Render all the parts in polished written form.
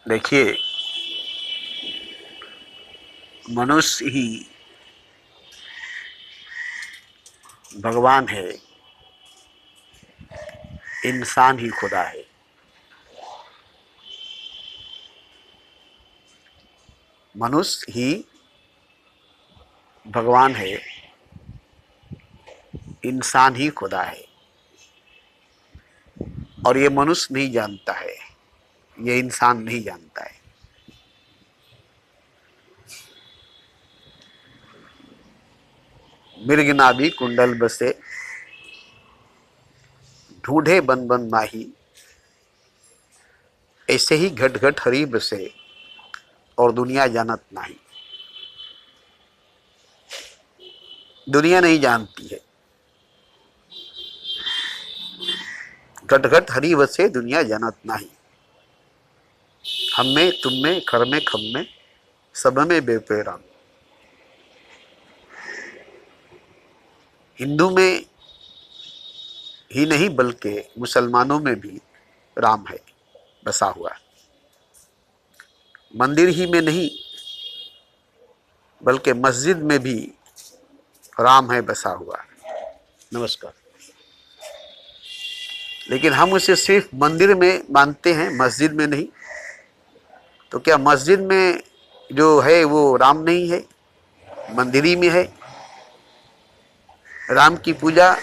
देखिए, मनुष्य ही भगवान है, इंसान ही खुदा है। मनुष्य ही भगवान है, इंसान ही खुदा है। और ये मनुष्य नहीं जानता है, ये इंसान नहीं जानता है। मृग नाभि कुंडल बसे, ढूंढे बन बन माही। ऐसे ही घट घट हरि बसे, और दुनिया जानत नहीं। दुनिया नहीं जानती है। घट घट हरि बसे, दुनिया जानत नहीं। हम में, तुम में, खर में, खम में, सब में बेपेराम। हिंदू में ही नहीं बल्कि मुसलमानों में भी राम है बसा हुआ। मंदिर ही में नहीं बल्कि मस्जिद में भी राम है बसा हुआ। नमस्कार। लेकिन हम उसे सिर्फ मंदिर में मानते हैं, मस्जिद में नहीं। तो क्या मस्जिद में जो है वो राम नहीं है? मंदिर ही में है। राम की पूजा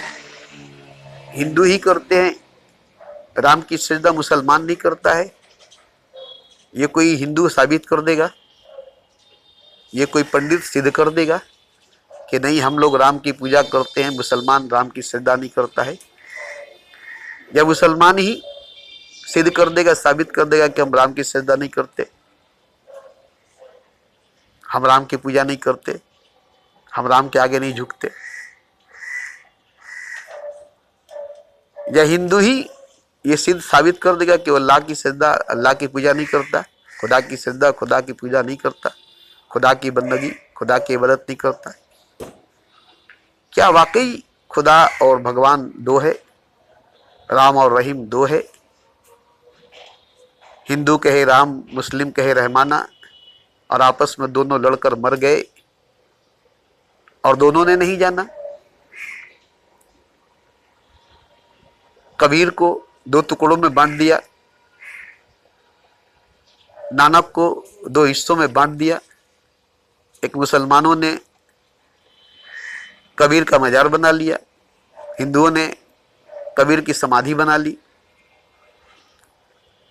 हिंदू ही करते हैं, राम की सजदा मुसलमान नहीं करता है। ये कोई हिंदू साबित कर देगा, ये कोई पंडित सिद्ध कर देगा कि नहीं हम लोग राम की पूजा करते हैं, मुसलमान राम की सजदा नहीं करता है? या मुसलमान ही सिद्ध कर देगा, साबित कर देगा कि हम राम की सजदा नहीं करते, हम राम की पूजा नहीं करते, हम राम के आगे नहीं झुकते? या हिंदू ही ये सिद्ध साबित कर देगा कि वो अल्लाह की सजदा, अल्लाह की पूजा नहीं करता, खुदा की सजदा, खुदा की पूजा नहीं करता, खुदा की बंदगी, खुदा की इबादत नहीं करता? क्या वाकई खुदा और भगवान दो है? राम और रहीम दो है? हिंदू कहे राम, मुस्लिम कहे रहमाना, और आपस में दोनों लड़कर मर गए और दोनों ने नहीं जाना। कबीर को दो टुकड़ों में बांट दिया, नानक को दो हिस्सों में बांट दिया। एक मुसलमानों ने कबीर का मजार बना लिया, हिंदुओं ने कबीर की समाधि बना ली।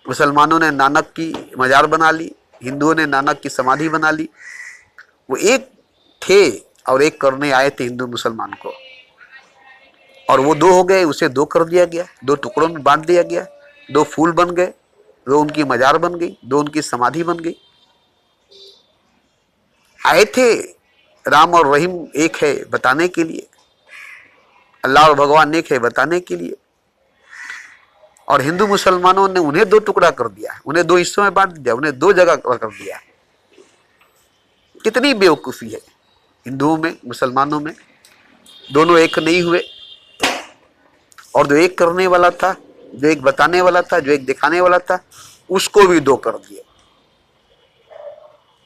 मुसलमानों ने नानक की मजार बना ली, हिंदुओं ने नानक की समाधि बना ली। वो एक थे और एक करने आए थे हिंदू मुसलमान को, और वो दो हो गए, उसे दो कर दिया गया, दो टुकड़ों में बांट दिया गया। दो फूल बन गए, दो उनकी मजार बन गई, दो उनकी समाधि बन गई। आए थे राम और रहीम एक है बताने के लिए, अल्लाह और भगवान एक है बताने के लिए, और हिंदू मुसलमानों ने उन्हें दो टुकड़ा कर दिया, उन्हें दो हिस्सों में बांट दिया, उन्हें दो जगह कर दिया। कितनी बेवकूफ़ी है हिंदुओं में, मुसलमानों में। दोनों एक नहीं हुए, और जो एक करने वाला था, जो एक बताने वाला था, जो एक दिखाने वाला था, उसको भी दो कर दिए।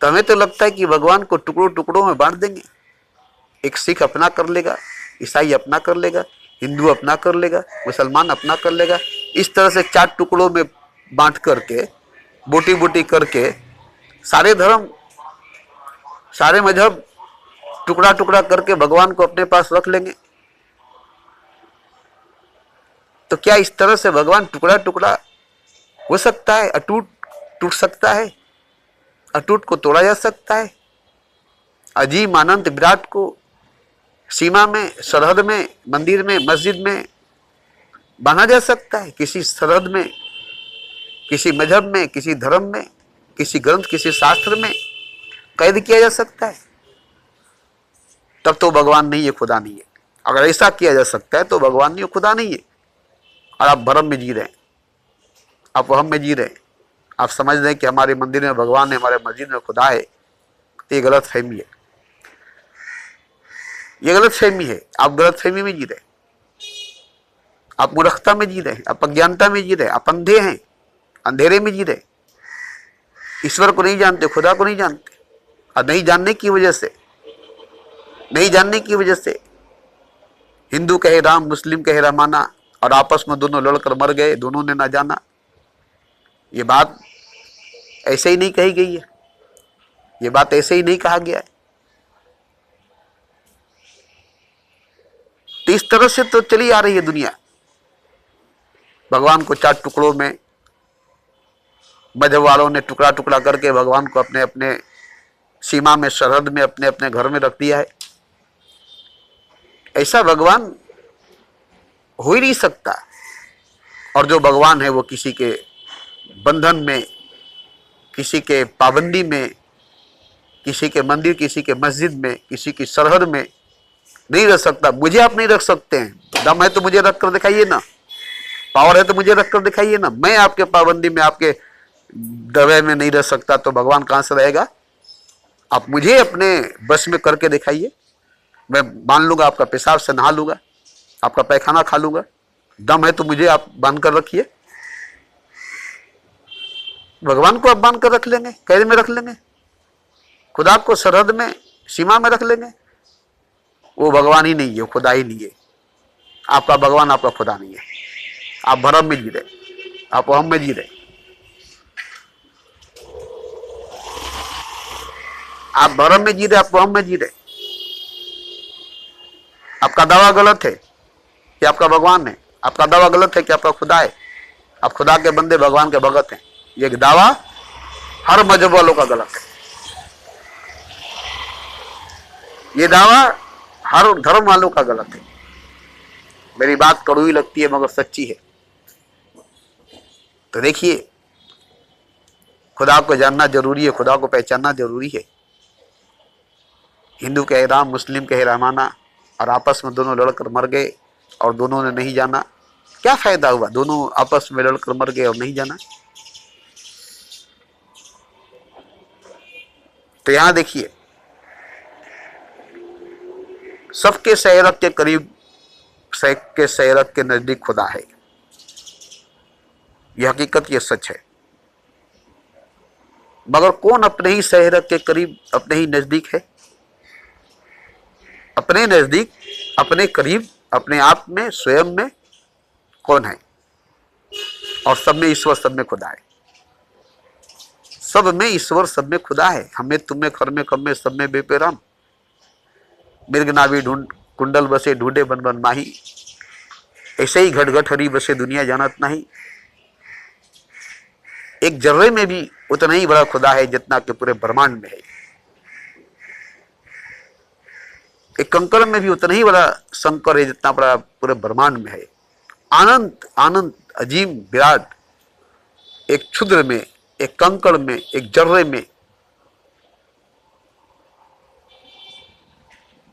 तो हमें तो लगता है कि भगवान को टुकड़ों टुकड़ों में बांट देंगे। एक सिख अपना कर लेगा, ईसाई अपना कर लेगा, हिंदू अपना कर लेगा, मुसलमान अपना कर लेगा। इस तरह से चार टुकड़ों में बांट करके, बोटी बोटी करके, सारे धर्म, सारे मजहब टुकड़ा टुकड़ा करके भगवान को अपने पास रख लेंगे। तो क्या इस तरह से भगवान टुकड़ा टुकड़ा हो सकता है? अटूट टूट सकता है? अटूट को तोड़ा जा सकता है? अजीम अनंत विराट को सीमा में, सरहद में, मंदिर में, मस्जिद में बांधा जा सकता है? किसी सरहद में, किसी मजहब में, किसी धर्म में, किसी ग्रंथ, किसी शास्त्र में कैद किया जा सकता है? तब तो भगवान नहीं है, खुदा नहीं है। अगर ऐसा किया जा सकता है तो भगवान नहीं है, खुदा नहीं है। और आप भरम में जी रहे हैं, आप वहम में जी रहे हैं, आप समझ रहे हैं कि हमारे मंदिर में भगवान है, हमारे मस्जिद में खुदा है। तो ये गलत फहमी है, ये गलत फहमी है। आप गलत फहमी में जी रहे हैं, आप मूर्खता में जी रहे हैं, आप अज्ञानता में जी रहे हैं, आप अंधे हैं, अंधेरे में जी रहे हैं। ईश्वर को नहीं जानते, खुदा को नहीं जानते। और नहीं जानने की वजह से, नहीं जानने की वजह से हिंदू कहे राम, मुस्लिम कहे रमाना, और आपस में दोनों लड़कर मर गए, दोनों ने ना जाना। ये बात ऐसे ही नहीं कही गई है, ये बात ऐसे ही नहीं कहा गया है। तो इस तरह से तो चली आ रही है दुनिया। भगवान को 4 टुकड़ों में मजहब वालों ने टुकड़ा टुकड़ा करके भगवान को अपने अपने सीमा में, सरहद में, अपने अपने घर में रख दिया है। ऐसा भगवान हो ही नहीं सकता। और जो भगवान है वो किसी के बंधन में, किसी के पाबंदी में, किसी के मंदिर, किसी के मस्जिद में, किसी की सरहद में नहीं रख सकता। मुझे आप नहीं रख सकते हैं। दम है तो मुझे रख कर दिखाइए ना, पावर है तो मुझे रख कर दिखाइए ना। मैं आपके पाबंदी में, आपके दबे में नहीं रह सकता, तो भगवान कहां से रहेगा? आप मुझे अपने बस में करके दिखाइए, मैं मान लूंगा, आपका पेशाब से नहा लूंगा, आपका पैखाना खा लूंगा। दम है तो मुझे आप बांध कर रखिए। भगवान को आप बांध कर रख लेंगे, कैद में रख लेंगे, खुदा को सरहद में, सीमा में रख लेंगे। वो भगवान ही नहीं है, खुदा ही नहीं है। आपका भगवान आपका खुदा नहीं है। आप भरम में जी रहे, आप वहम में जी रहे। आप भरम में जी रहे, आप वहम में जी रहे। आपका दावा गलत है कि आपका भगवान है, आपका दावा गलत है कि आपका खुदा है। आप खुदा के बंदे, भगवान के भगत हैं। ये दावा हर मजहब वालों का गलत है। ये दावा हर धर्म वालों का गलत है। मेरी बात कड़वी लगती है मगर सच्ची है। तो देखिए, खुदा को जानना जरूरी है, खुदा को पहचानना जरूरी है। हिंदू कहे राम, मुस्लिम कहे रामाना, और आपस में दोनों लड़कर मर गए और दोनों ने नहीं जाना। क्या फायदा हुआ? दोनों आपस में लड़कर मर गए और नहीं जाना। तो यहां देखिए, सबके सैरक के करीब, सबके सैरक के नजदीक खुदा है। यह हकीकत, यह सच है। मगर कौन अपने ही सैरक के करीब, अपने ही नजदीक है? अपने नजदीक, अपने करीब, अपने आप में, स्वयं में कौन है? और सब में ईश्वर, सब में खुदा है। सब में ईश्वर, सब में खुदा है। हमें, तुम्हें, खर में, कम में, सब में बेपेराम। मृग नाभि ढूंढ कुंडल बसे, ढूंढे बन बन माही। ऐसे ही घट घट हरी बसे, दुनिया जानत नहीं। एक जर्रे में भी उतना ही बड़ा खुदा है जितना कि पूरे ब्रह्मांड में है। एक कंकड़ में भी उतना ही बड़ा शंकर है जितना बड़ा पूरे ब्रह्मांड में है। आनंद आनंद अजीम विराट एक क्षुद्र में, एक कंकड़ में, एक जर्रे में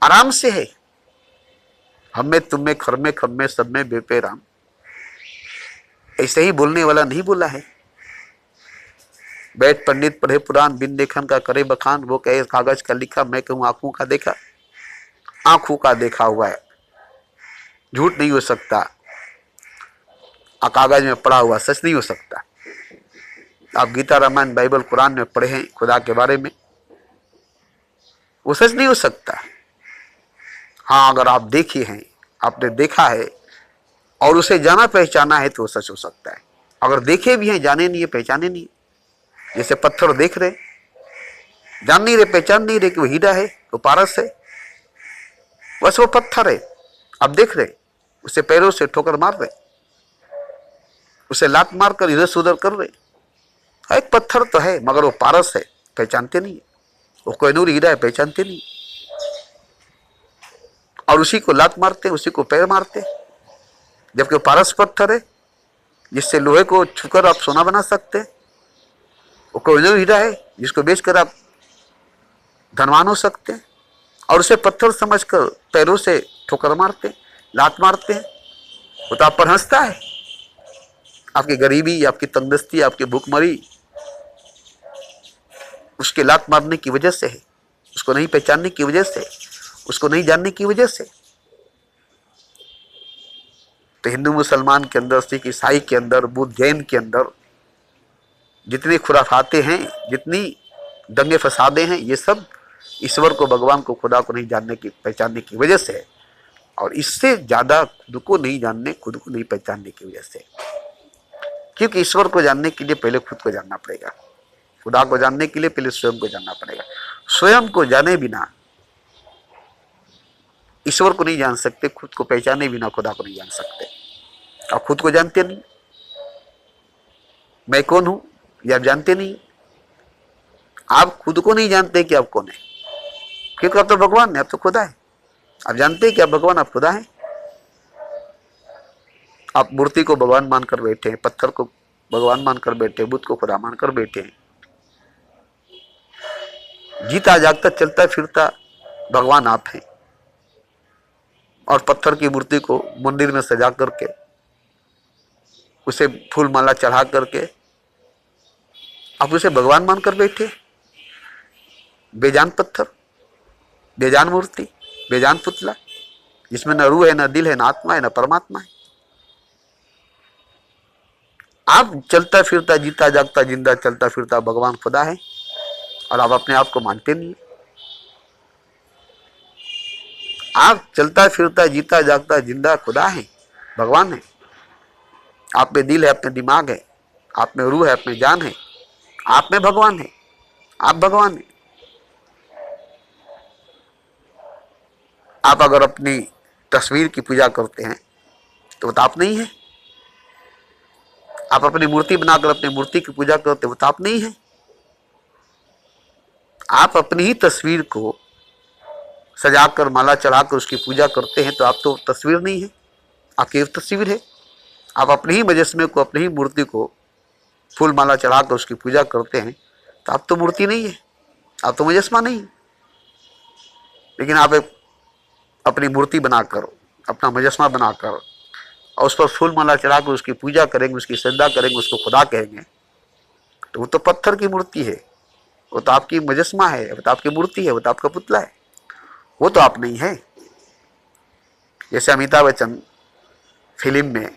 आराम से है। हमें, तुम्हें, खर में, खम में, सब में बेपेराम। ऐसे ही बोलने वाला नहीं बोला है। बैठ पंडित पढ़े पुराण, बिन देखन का करे बखान। वो कहे कागज का लिखा, मैं कहूं आंखों का देखा। आंखों का देखा हुआ है, झूठ नहीं हो सकता। कागज में पढ़ा हुआ सच नहीं हो सकता। आप गीता, रामायण, बाइबल, कुरान में पढ़े हैं खुदा के बारे में, वो सच नहीं हो सकता। हाँ, अगर आप देखे हैं, आपने देखा है और उसे जाना पहचाना है तो वो सच हो सकता है। अगर देखे भी हैं, जाने नहीं है, पहचाने नहीं है। जैसे पत्थर देख रहे, जान नहीं रहे, पहचान नहीं रहे कि वो हीरा है, वो पारस है, बस वो पत्थर है। आप देख रहे, उसे पैरों से ठोकर मार रहे, उसे लात मार कर इधर से उधर कर रहे। एक पत्थर तो है मगर वो पारस है, पहचानते नहीं है। वो कोहिनूर हीरा है, पहचानते नहीं। और उसी को लात मारते, उसी को पैर मारते, जबकि वो पारस पत्थर है जिससे लोहे को छूकर आप सोना बना सकते हैं। वो कोहिनूर हीरा है जिसको बेचकर आप धनवान हो सकते हैं। और उसे पत्थर समझकर पैरों से ठोकर मारते, लात मारते हैं। वो तो आप पर हंसता है। आपकी गरीबी, आपकी तंगदस्ती, आपकी भूखमरी उसके लात मारने की वजह से है, उसको नहीं पहचानने की वजह से, उसको नहीं जानने की वजह से। तो हिंदू मुसलमान के अंदर, सिख ईसाई के अंदर, बुद्ध जैन के अंदर जितनी खुराफाते हैं, जितनी दंगे फसादे हैं, ये सब ईश्वर को, भगवान को, खुदा को नहीं जानने की, पहचानने की वजह से है। और इससे ज्यादा खुद को नहीं जानने, खुद को नहीं पहचानने की वजह से। क्योंकि ईश्वर को जानने के लिए पहले खुद को जानना पड़ेगा, खुदा को जानने के लिए पहले स्वयं को जानना पड़ेगा। स्वयं को जाने बिना ईश्वर को नहीं जान सकते, खुद को पहचाने बिना खुदा को नहीं जान सकते। आप खुद को जानते नहीं, मैं कौन हूं ये आप जानते नहीं। आप खुद को नहीं जानते कि आप कौन है, क्योंकि आप तो भगवान है, आप तो खुदा है। आप जानते हैं कि आप भगवान, आप खुदा है। आप मूर्ति को भगवान मानकर बैठे हैं, पत्थर को भगवान मानकर बैठे हैं, बुद्ध को खुदा मानकर बैठे हैं। जीता जागता चलता फिरता भगवान आप हैं। और पत्थर की मूर्ति को मंदिर में सजा करके, उसे फूल माला चढ़ा करके आप उसे भगवान मानकर बैठे। बेजान पत्थर, बेजान मूर्ति, बेजान पुतला, जिसमें न रूह है, न दिल है, न आत्मा है, न परमात्मा है। आप चलता फिरता, जीता जागता, जिंदा चलता फिरता भगवान खुदा है, और आप अपने आप को मानते नहीं। आप चलता फिरता, जीता जागता, जिंदा खुदा है, भगवान है। आप में दिल है, अपने दिमाग है, आप में रूह है, अपने जान है, आप में भगवान है, आप भगवान है। आप अगर अपनी तस्वीर की पूजा करते हैं तो वो आप नहीं है। आप अपनी मूर्ति बनाकर अपनी मूर्ति की पूजा करते, वो आप नहीं है। आप अपनी ही तस्वीर को सजाकर, माला चढ़ाकर उसकी पूजा करते हैं, तो आप तो तस्वीर नहीं है, आपकी तस्वीर है। आप अपने ही मुजस्मे को, अपनी ही मूर्ति को फूल माला चढ़ाकर उसकी पूजा करते हैं, तो आप तो मूर्ति नहीं है, आप तो मुजस्मा नहीं है। लेकिन आप एक अपनी मूर्ति बनाकर, अपना मुजस्मा बनाकर, और उस पर फूल माला चढ़ाकर उसकी पूजा करेंगे, उसकी श्रद्धा करेंगे, उसको खुदा कहेंगे, तो वो तो पत्थर की मूर्ति है, वो तो आपकी मुजस्मा है, वो तो आपकी मूर्ति है, वो तो आपका पुतला है, वो तो आप नहीं है। जैसे अमिताभ बच्चन फिल्म में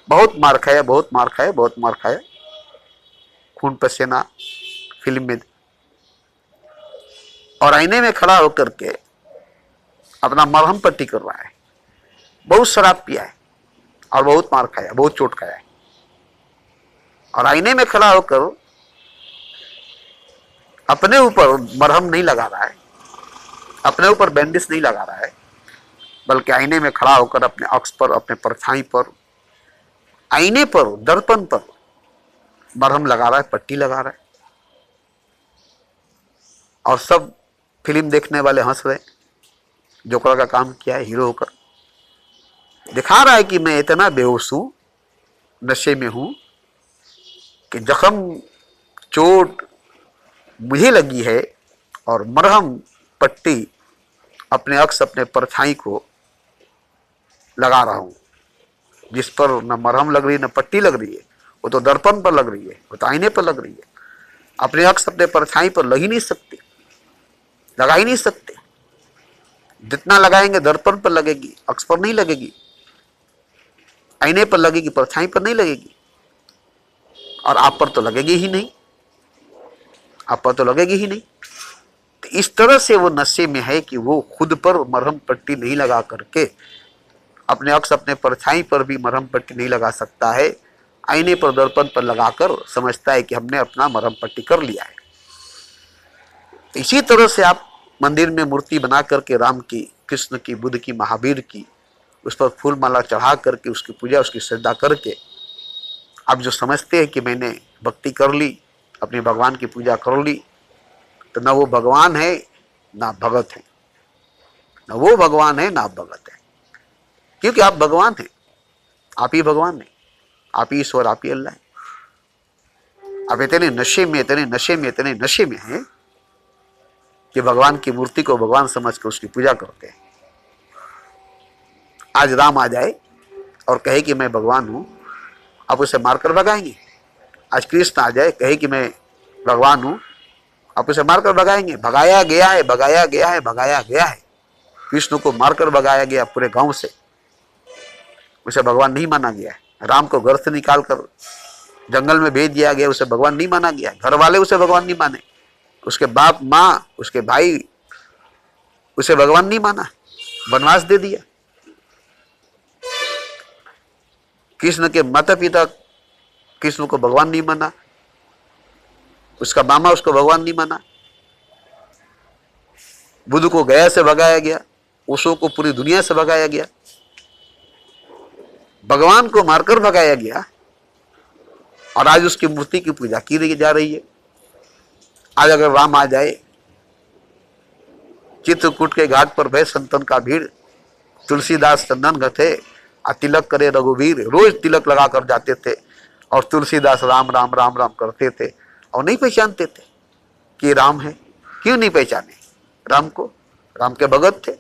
बहुत मार खाया, बहुत मार खाया, बहुत मार खाया, खून पसीना फिल्म में, और आईने में खड़ा होकर के अपना मरहम पट्टी कर रहा है, बहुत शराब पिया है और बहुत मार खाया, बहुत चोट खाया है, और आईने में खड़ा होकर अपने ऊपर मरहम नहीं लगा रहा है, अपने ऊपर बैंडेज नहीं लगा रहा है, बल्कि आईने में खड़ा होकर अपने अक्स पर, अपने परछाई पर, आईने पर, दर्पण पर मरहम लगा रहा है, पट्टी लगा रहा है। और सब फिल्म देखने वाले हंस रहे। जोकर का काम किया है, हीरो होकर दिखा रहा है कि मैं इतना बेहोश हूं, नशे में हूं, कि जख्म, चोट मुझे लगी है, और मरहम पट्टी अपने अक्स, अपने परछाई को लगा रहा हूं, जिस पर न मरहम लग रही है, न पट्टी लग रही है, वो तो दर्पण पर लग रही है, वो तो आईने पर लग रही है। अपने अक्स, अपने परछाई पर लग ही नहीं सकते, लगा ही नहीं सकते। जितना लगाएंगे दर्पण पर लगेगी, अक्स पर नहीं लगेगी, आईने पर लगेगी, परछाई पर नहीं लगेगी, और आप पर तो लगेगी ही नहीं, आप पर तो लगेगी ही नहीं। तो इस तरह से वो नशे में है कि वो खुद पर मरहम पट्टी नहीं लगा करके अपने अक्स, अपने परछाई पर भी मरहम पट्टी नहीं लगा सकता है, आईने पर, दर्पण पर लगाकर समझता है कि हमने अपना मरहम पट्टी कर लिया है। इसी तरह से आप मंदिर में मूर्ति बना करके राम की, कृष्ण की, बुद्ध की, महावीर की, उस पर फूल माला चढ़ा करके उसकी पूजा, उसकी श्रद्धा करके आप जो समझते हैं कि मैंने भक्ति कर ली, अपने भगवान की पूजा कर ली, तो न वो भगवान है ना भगत है, न वो भगवान है ना आप भगत है। क्योंकि आप भगवान हैं, आप ही भगवान हैं, आप ही ईश्वर, आप ही अल्लाह है। आप इतने नशे में, इतने नशे में, इतने नशे में हैं कि भगवान की मूर्ति को भगवान समझ कर उसकी पूजा करते हैं। आज राम आ जाए और कहे कि मैं भगवान हूं, आप उसे मारकर भगाएंगे। आज कृष्ण आ जाए, कहे कि मैं भगवान हूं, आप उसे मारकर भगाएंगे। भगाया गया है, भगाया गया है, भगाया गया है। कृष्ण को मारकर भगाया गया पूरे गांव से, उसे भगवान नहीं माना गया है। राम को घर से निकालकर जंगल में भेज दिया गया, उसे भगवान नहीं माना गया, घर वाले उसे भगवान नहीं माने, उसके बाप माँ उसके भाई उसे भगवान नहीं माना, वनवास दे दिया। कृष्ण के माता पिता कृष्ण को भगवान नहीं माना, उसका मामा उसको भगवान नहीं माना। बुद्ध को गया से भगाया गया, ओशो को पूरी दुनिया से भगाया गया, भगवान को मारकर भगाया गया, और आज उसकी मूर्ति की पूजा की जा रही है। आज अगर राम आ जाए, चित्रकूट के घाट पर भय संतन का भीड़, तुलसीदास चंदन घटे आ तिलक करे रघुवीर, रोज तिलक लगा कर जाते थे और तुलसीदास राम राम राम राम करते थे और नहीं पहचानते थे कि राम है। क्यों नहीं पहचाने राम को? राम के भगत थे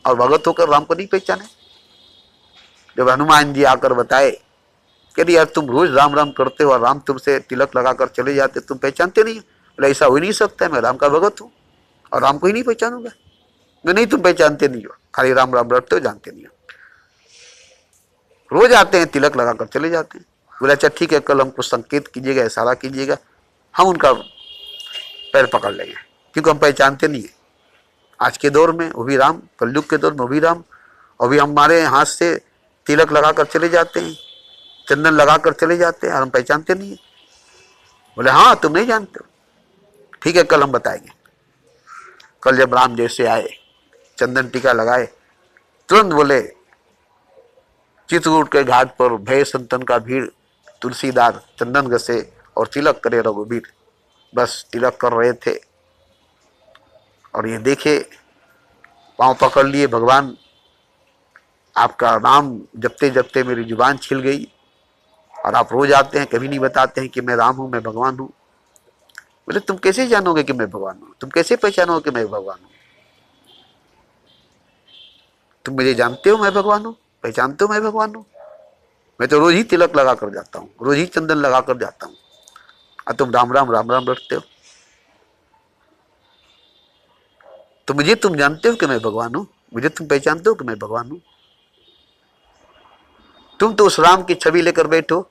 और भगत होकर राम को नहीं पहचाने। जब हनुमान जी आकर बताए कि यार तुम रोज राम राम करते हो और राम तुमसे तिलक लगाकर चले जाते, तुम पहचानते नहीं हो? बोले ऐसा हो ही नहीं सकता, मैं राम का भगत हूँ और राम को ही नहीं पहचानूंगा। मैं नहीं, तुम पहचानते नहीं हो, खाली राम राम रटते हो, जानते नहीं हो। रोज आते हैं तिलक लगाकर चले जाते हैं। बोले अच्छा ठीक है, कल हमको संकेत कीजिएगा, इशारा कीजिएगा, हम उनका पैर पकड़ लेंगे, क्योंकि हम पहचानते नहीं है। आज के दौर में वो भी राम, कलयुग के दौर में वो भी राम, और भी हमारे हाथ से तिलक लगाकर चले जाते हैं, चंदन लगाकर चले जाते हैं और हम पहचानते नहीं है। बोले हाँ तुम नहीं जानते हो, ठीक है कल हम बताएंगे। कल जब राम जैसे आए, चंदन टीका लगाए, तुरंत बोले चित्रकूट के घाट पर भय संतन का भीड़, तुलसीदास चंदन घसे और तिलक करे रघुवीर। बस तिलक कर रहे थे और ये देखे पांव पकड़ लिए, भगवान आपका नाम जपते जपते मेरी जुबान छिल गई और आप रोज आते हैं, कभी नहीं बताते हैं कि मैं राम हूं, मैं भगवान हूं। बोले तुम कैसे जानोगे कि मैं भगवान हूं? तुम कैसे पहचानोगे कि मैं भगवान हूं? तुम मुझे जानते हो मैं भगवान हूं, पहचानते हो मैं भगवान हूं? मैं तो रोज ही तिलक लगा कर जाता हूं, रोज ही चंदन लगा कर जाता हूं, और तुम राम राम राम राम रटते हो। तो मुझे तुम जानते हो कि मैं भगवान हूं? मुझे तुम पहचानते हो कि मैं भगवान हूं? तुम तो उस राम की छवि लेकर बैठे हो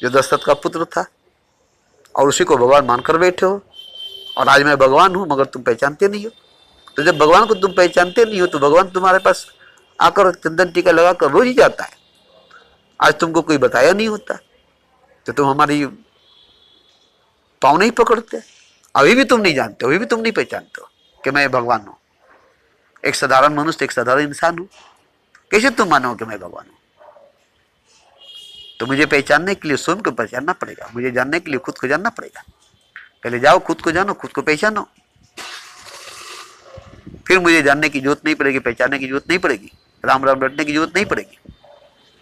जो दशरथ का पुत्र था और उसी को भगवान मानकर बैठे हो, और आज मैं भगवान हूं मगर तुम पहचानते नहीं हो। तो जब भगवान को तुम पहचानते नहीं हो तो भगवान तुम्हारे पास आकर चंदन टीका लगाकर रोज ही जाता है। आज तुमको कोई बताया नहीं होता तो तुम हमारी पाँव नहीं पकड़ते। अभी भी तुम नहीं जानते हो, अभी भी तुम नहीं पहचानते हो कि मैं भगवान हूं। एक साधारण मनुष्य, एक साधारण इंसान हूं, कैसे तुम मानो कि मैं भगवान हूं? तो मुझे पहचानने के लिए स्वयं को पहचानना पड़ेगा, मुझे जानने के लिए खुद को जानना पड़ेगा। पहले जाओ खुद को जानो, खुद को पहचानो, फिर मुझे जानने की जरूरत नहीं पड़ेगी, पहचानने की जरूरत नहीं पड़ेगी, राम राम रटने की जरूरत नहीं पड़ेगी।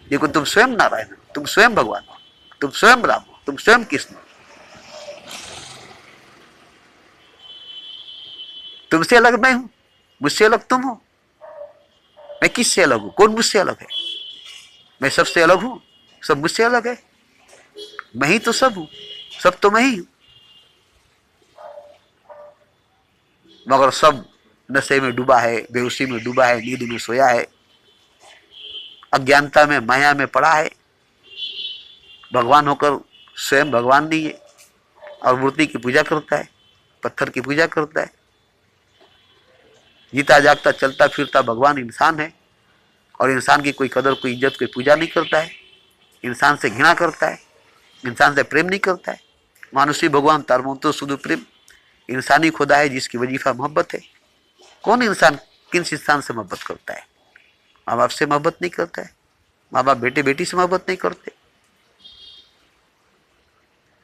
देखो तुम स्वयं नारायण हो, तुम स्वयं भगवान हो, तुम स्वयं राम हो, तुम स्वयं कृष्ण हो। तुमसे अलग मैं हूं, मुझसे अलग तुम हो। मैं किससे अलग हूं? कौन मुझसे अलग है? मैं सबसे अलग हूं, सब मुझसे अलग है। मैं ही तो सब हूं, सब तो मैं ही हूं। मगर सब नशे में डूबा है, बेहोशी में डूबा है, नींद में सोया है, अज्ञानता में माया में पड़ा है। भगवान होकर स्वयं भगवान नहीं है और मूर्ति की पूजा करता है, पत्थर की पूजा करता है। जीता जागता चलता फिरता भगवान इंसान है और इंसान की कोई कदर, कोई इज्जत, कोई पूजा नहीं करता है। इंसान से घृणा करता है, इंसान से प्रेम नहीं करता है। मानुषी भगवान तारमंतो सुधु प्रेम, इंसानी खुदा है जिसकी वजीफा मोहब्बत है। कौन इंसान किस इंसान से मोहब्बत करता है? माँ बाप से मोहब्बत नहीं करता है, माँ बाप बेटे बेटी से मोहब्बत नहीं करते।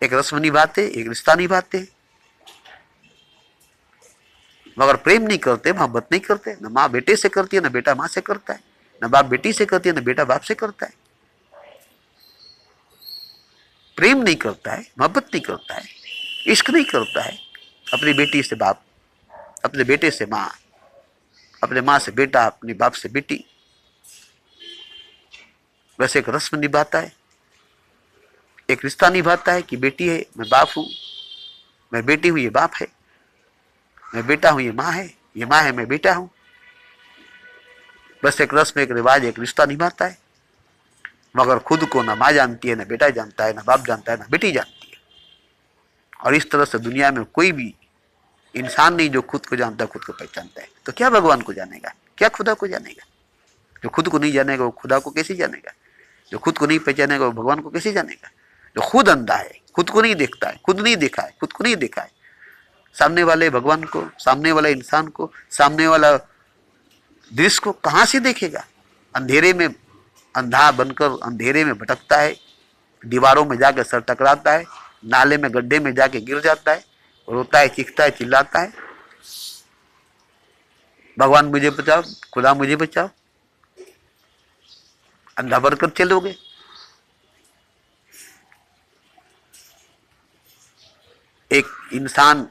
एक रस्म निभाते, एक रिश्ता निभाते, मगर प्रेम नहीं करते, मोहब्बत नहीं करते। न माँ बेटे से करती है, न बेटा माँ से करता है, न बाप बेटी से करती है, न बेटा बाप से करता है। प्रेम नहीं करता है, मोहब्बत नहीं करता है, इश्क नहीं करता है। अपनी बेटी से बाप, अपने बेटे से माँ, अपने माँ से बेटा, अपने बाप से बेटी। वैसे एक रस्म निभाता है, एक रिश्ता निभाता है कि बेटी है मैं बाप हूं, मैं बेटी हूं ये बाप है, मैं बेटा हूं ये माँ है, ये माँ है मैं बेटा हूं। बस एक रस्म, एक रिवाज, एक रिश्ता निभाता है। मगर खुद को ना माँ जानती है, ना बेटा जानता है, ना बाप जानता है, ना बेटी जानती है। और इस तरह से दुनिया में कोई भी इंसान नहीं जो खुद को जानता, खुद को पहचानता है। तो क्या भगवान को जानेगा, क्या खुदा को जानेगा? जो खुद को नहीं जानेगा वो खुदा को कैसे जानेगा? जो खुद को नहीं पहचानेगा वो भगवान को कैसे जानेगा? जो खुद अंधा है, खुद को नहीं देखता है, खुद नहीं देखा है, खुद को नहीं देखा है, सामने वाले भगवान को, सामने वाले इंसान को, सामने वाला दृश्य को कहाँ से देखेगा? अंधेरे में अंधा बनकर अंधेरे में भटकता है, दीवारों में जाकर सर टकराता है, नाले में गड्ढे में जाके गिर जाता है, रोता है, चीखता है, चिल्लाता है, भगवान मुझे बचाओ, खुदा मुझे बचाओ। अंधा बनकर चलोगे। एक इंसान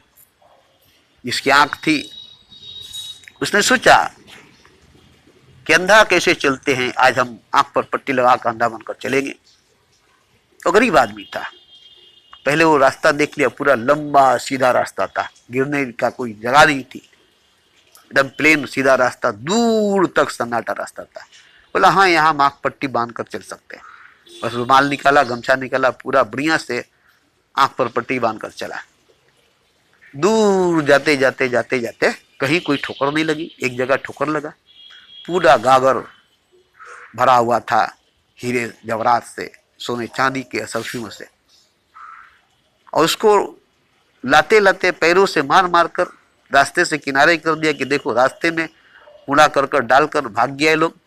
जिसकी आंख थी, उसने सोचा कि अंधा कैसे चलते हैं, आज हम आंख पर पट्टी लगाकर अंधा बनकर चलेंगे। तो गरीब आदमी था, पहले वो रास्ता देख लिया, पूरा लंबा सीधा रास्ता था, गिरने का कोई जगह नहीं थी, एकदम प्लेन सीधा रास्ता, दूर तक सन्नाटा रास्ता था। बोला हाँ, यहाँ आंख पट्टी बांध कर चल सकते हैं। बस रुमाल निकाला, गमछा निकाला, पूरा बढ़िया से आंख पर पट्टी बांध कर चला। दूर जाते जाते जाते जाते कहीं कोई ठोकर नहीं लगी, एक जगह ठोकर लगा। पूरा गागर भरा हुआ था हीरे जवाहरात से, सोने चांदी के असरफियों से, और उसको लाते लाते पैरों से मार मार कर रास्ते से किनारे कर दिया कि देखो रास्ते में कूड़ा करकट डालकर भाग गया लोग।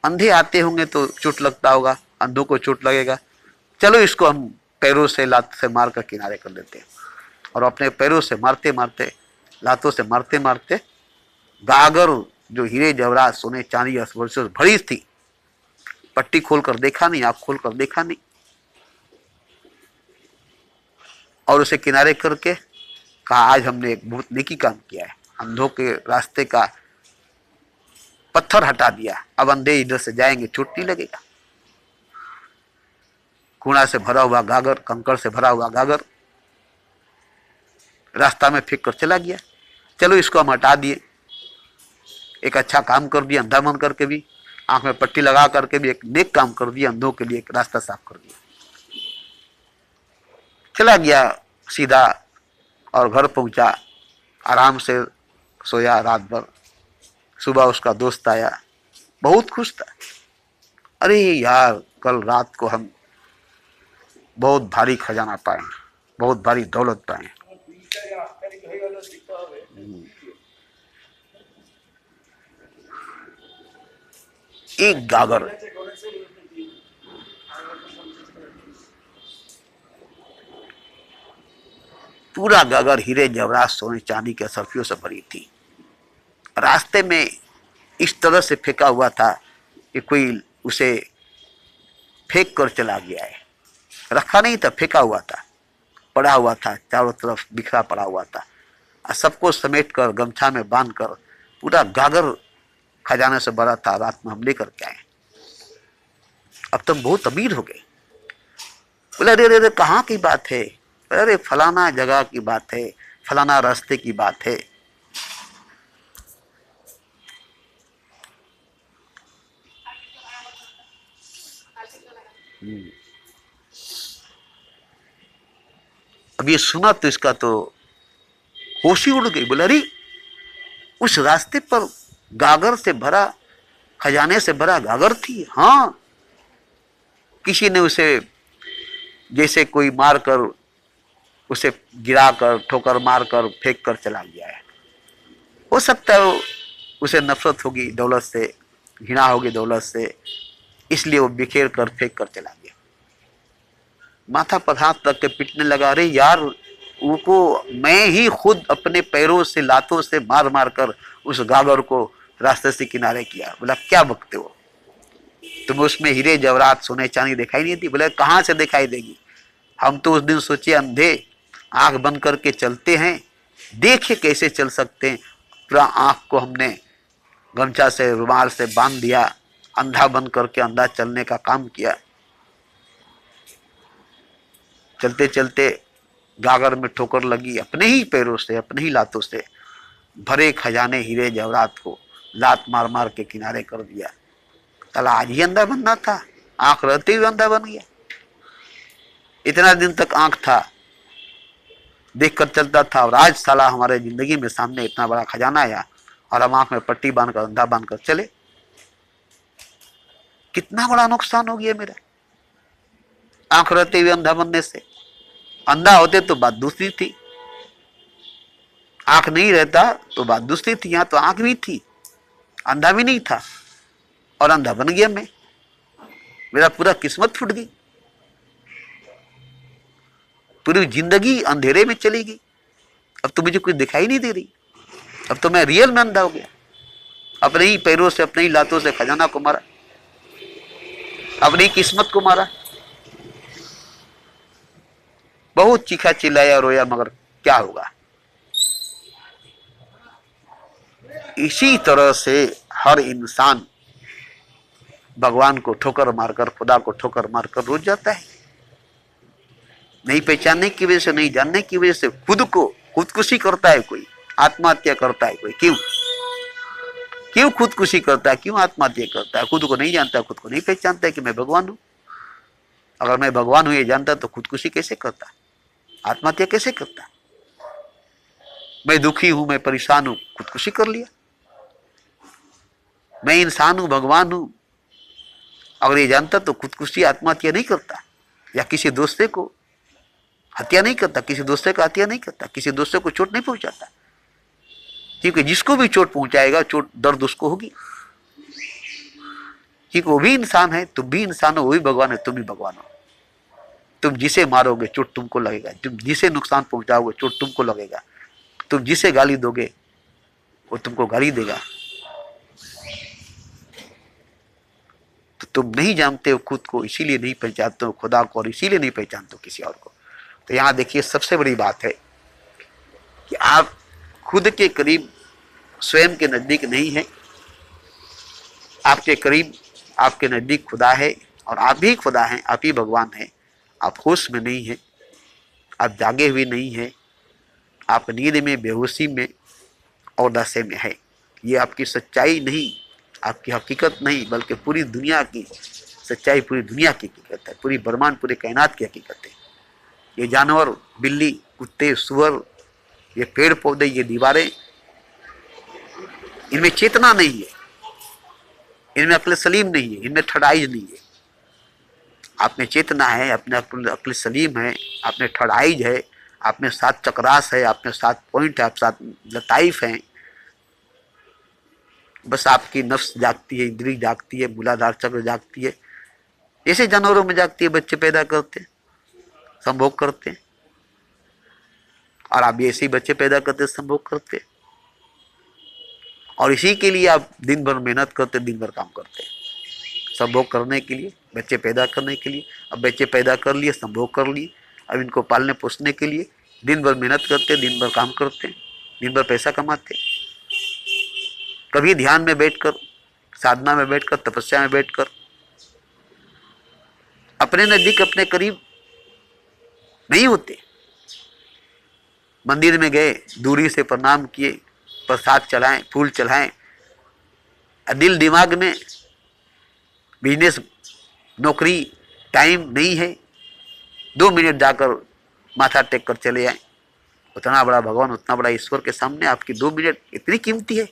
अंधे आते होंगे तो चोट लगता होगा, अंधों को चोट लगेगा, चलो इसको हम पैरों से लात से मार कर किनारे कर देते हैं। और अपने पैरों से मारते मारते, लातों से मारते मारते, गागर जो हीरे जवाहरात सोने चांदी वर्षों भरी थी, पट्टी खोलकर देखा नहीं, आँख खोलकर देखा नहीं, और उसे किनारे करके कहा आज हमने एक बहुत नेकी काम किया है, अंधों के रास्ते का पत्थर हटा दिया, अब अंधे इधर से जाएंगे, चोट नहीं लगेगा। कूड़ा से भरा हुआ गागर, कंकड़ से भरा हुआ गागर रास्ता में फेंक कर चला गया। चलो इसको हम हटा दिए, एक अच्छा काम कर दिया, अंधा मन करके भी, आंख में पट्टी लगा करके भी एक नेक काम कर दिया, अंधों के लिए एक रास्ता साफ कर दिया। चला गया सीधा और घर पहुंचा, आराम से सोया रात भर। सुबह उसका दोस्त आया, बहुत खुश था, अरे यार कल रात को हम बहुत भारी खजाना पाए, बहुत भारी दौलत पाए। एक गागर पूरा गागर हीरे जवाहरात सोने चांदी के असरफियों से भरी थी। रास्ते में इस तरह से फेंका हुआ था कि कोई उसे फेंक कर चला गया है, रखा नहीं था, फेंका हुआ था, पड़ा हुआ था, चारों तरफ बिखरा पड़ा हुआ था। और सबको समेट कर गमछा में बांध कर पूरा गागर खजाने से भरा था, रात में हम लेकर के आए, अब तुम बहुत अमीर हो गए। बोले अरे अरे कहाँ की बात है? अरे फलाना जगह की बात है, फलाना रास्ते की बात है। अब ये सुना तो इसका तो होश ही उड़ गई। बोला अरे उस रास्ते पर गागर से भरा, खजाने से भरा गागर थी। हाँ, किसी ने उसे जैसे कोई मार कर, उसे गिरा कर, ठोकर मार कर, फेंक कर चला गया है। हो सकता है उसे नफरत होगी दौलत से, घृणा होगी दौलत से, इसलिए वो बिखेर कर फेंक कर चला गया। माथा पर हाथ रख के पीटने लगा, अरे यार उनको मैं ही खुद अपने पैरों से, लातों से मार मार कर उस गागर को रास्ते से किनारे किया। बोला क्या बकते हो, तुम्हें उसमें हीरे जवाहरात सोने चांदी दिखाई नहीं दी? बोले कहाँ से दिखाई देगी, हम तो उस दिन सोचे अंधे आंख बंद करके चलते हैं, देखे कैसे चल सकते हैं। पूरा आंख को हमने गमछा से, रुमाल से बांध दिया, अंधा बंद करके अंधा चलने का काम किया। चलते चलते गागर में ठोकर लगी, अपने ही पैरों से, अपने ही लातों से भरे खजाने हीरे जवाहरात को लात मार मार के किनारे कर दिया। चला आज ही अंधा बनना था, आंख रहते हुए अंधा बन गया। इतना दिन तक आंख था, देख कर चलता था, और आज साला हमारे जिंदगी में सामने इतना बड़ा खजाना आया और हम आंख में पट्टी बांधकर अंधा बांधकर चले। कितना बड़ा नुकसान हो गया मेरा आंख रहते हुए अंधा बनने से। अंधा होते तो बात दूसरी थी, आंख नहीं रहता तो बात दूसरी थी। यहां तो आंख भी थी, अंधा भी नहीं था, और अंधा बन गया मैं। मेरा पूरा किस्मत फूट गई, पूरी जिंदगी अंधेरे में चली गई। अब तो मुझे कुछ दिखाई नहीं दे रही, अब तो मैं रियल में अंधा हो गया। अपने ही पैरों से, अपने ही लातों से खजाना को मारा, अपनी किस्मत को मारा। बहुत चीखा चिल्लाया रोया, मगर क्या होगा। इसी तरह से हर इंसान भगवान को ठोकर मारकर, खुदा को ठोकर मारकर रोज जाता है। नहीं पहचानने की वजह से, नहीं जानने की वजह से खुद को खुदकुशी करता है, कोई आत्महत्या करता है। कोई क्यों खुदकुशी करता है, क्यों आत्महत्या करता है? खुद को नहीं जानता, खुद को नहीं पहचानता है कि मैं भगवान हूं। अगर मैं भगवान हूं ये जानता तो खुदकुशी कैसे करता, आत्महत्या कैसे करता? मैं दुखी हूं, मैं परेशान हूं, खुदकुशी कर लिया। मैं इंसान हूं, भगवान हूं, अगर ये जानता तो खुदकुशी, आत्महत्या नहीं करता, या किसी दूसरे को हत्या नहीं करता, किसी दूसरे का हत्या नहीं करता, किसी दूसरे को चोट नहीं पहुंचाता। क्योंकि जिसको भी चोट पहुंचाएगा, चोट दर्द उसको होगी। क्योंकि वो भी इंसान है, तुम भी इंसान हो, वो भी भगवान है, तुम भी भगवान हो। तुम जिसे मारोगे चोट तुमको लगेगा, तुम जिसे नुकसान पहुंचाओगे चोट तुमको लगेगा, तुम जिसे गाली दोगे वो तुमको गाली देगा। तो तुम नहीं जानते हो खुद को, इसीलिए नहीं पहचानते हो खुदा को, और इसीलिए नहीं पहचानते हो किसी और को। तो यहां देखिए सबसे बड़ी बात है कि आप खुद के करीब, स्वयं के नजदीक नहीं है। आपके करीब, आपके नजदीक खुदा है, और आप ही खुदा हैं, आप ही भगवान हैं। आप होश में नहीं है, आप जागे हुए नहीं है, आप नींद में, बेहोशी में और नशे में है। ये आपकी सच्चाई नहीं, आपकी हकीकत नहीं, बल्कि पूरी दुनिया की सच्चाई, पूरी दुनिया की हकीकत है, पूरी ब्रह्मांड, पूरे कायनात की हकीकत है। ये जानवर, बिल्ली, कुत्ते, सुअर, ये पेड़ पौधे, ये दीवारें, इनमें चेतना नहीं है, इनमें अक्ल सलीम नहीं है, इनमें थर्ड नहीं है। आप में चेतना है, अपने अक्ल सलीम है, आप में थर्ड आइज है, आप में 7 चक्रास है, आप में 7 पॉइंट है, आप 7 लताइफ हैं। बस आपकी नफ्स जागती है, इंद्री जागती है, मूलाधार चक्र जागती है। ऐसे जानवरों में जागती है। बच्चे पैदा करते हैं, संभोग करते हैं, और आप भी ऐसे ही बच्चे पैदा करते, संभोग करते, और इसी के लिए आप दिन भर मेहनत करते, दिन भर काम करते, संभोग करने के लिए, बच्चे पैदा करने के लिए। अब बच्चे पैदा कर लिए, संभोग कर लिए, अब इनको पालने पोसने के लिए दिन भर मेहनत करते, दिन भर काम करते, दिन भर पैसा कमाते। कभी ध्यान में बैठकर, साधना में बैठकर, तपस्या में बैठकर अपने नजदीक, अपने करीब नहीं होते। मंदिर में गए, दूरी से प्रणाम किए, प्रसाद चढ़ाएं, फूल चढ़ाएं, दिल दिमाग में बिजनेस, नौकरी, टाइम नहीं है, 2 मिनट जाकर माथा टेक कर चले आए। उतना बड़ा भगवान, उतना बड़ा ईश्वर के सामने आपकी 2 मिनट इतनी कीमती है,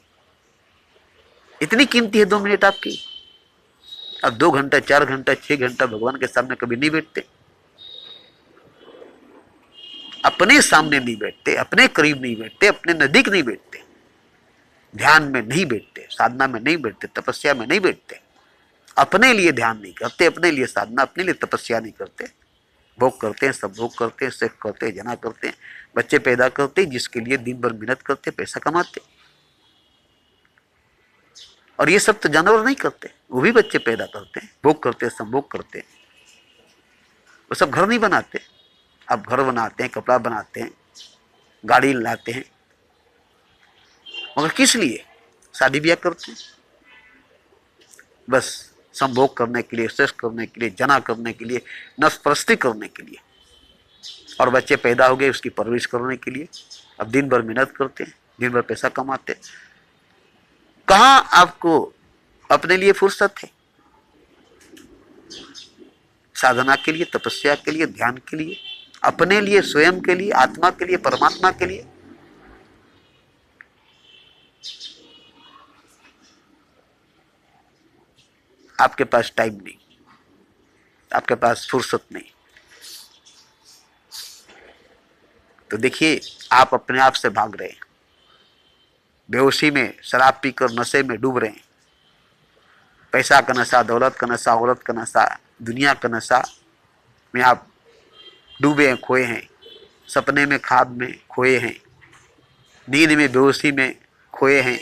इतनी कीमती है 2 मिनट आपकी। अब 2 घंटा, 4 घंटा, 6 घंटा भगवान के सामने कभी नहीं बैठते, अपने सामने नहीं बैठते, अपने करीब नहीं बैठते, अपने नजदीक नहीं बैठते, ध्यान में नहीं बैठते, साधना में नहीं बैठते, तपस्या में नहीं बैठते, अपने लिए ध्यान नहीं करते, अपने लिए साधना, अपने लिए तपस्या नहीं करते। भोग करते हैं, सब भोग करते हैं, सेक्स करते हैं, जना करते हैं, बच्चे पैदा करते हैं, जिसके लिए दिन भर मेहनत करते, पैसा कमाते। और ये सब तो जानवर नहीं करते, वो भी बच्चे पैदा करते हैं, भोग करते हैं, संभोग करते हैं। वो सब घर नहीं बनाते। अब घर बनाते हैं, कपड़ा बनाते हैं, गाड़ी लाते हैं, मगर किस लिए? शादी ब्याह करते हैं, बस संभोग करने के लिए, सेक्स करने के लिए, जना करने के लिए, नफ्स परस्ती करने के लिए। और बच्चे पैदा हो गए उसकी परवरिश करने के लिए। अब दिन भर मेहनत करते हैं, दिन भर पैसा कमाते हैं। कहाँ आपको अपने लिए फुर्सत है? साधना के लिए, तपस्या के लिए, ध्यान के लिए, अपने लिए, स्वयं के लिए, आत्मा के लिए, परमात्मा के लिए। आपके पास टाइम नहीं, आपके पास फुर्सत नहीं। तो देखिए, आप अपने आप से भाग रहे हैं, बेहोशी में, शराब पीकर नशे में डूब रहे हैं। पैसा का नशा, दौलत का नशा, औरत का नशा, दुनिया का नशा में आप डूबे हैं, खोए हैं। सपने में, ख्वाब में खोए हैं, नींद में, बेहोशी में खोए हैं।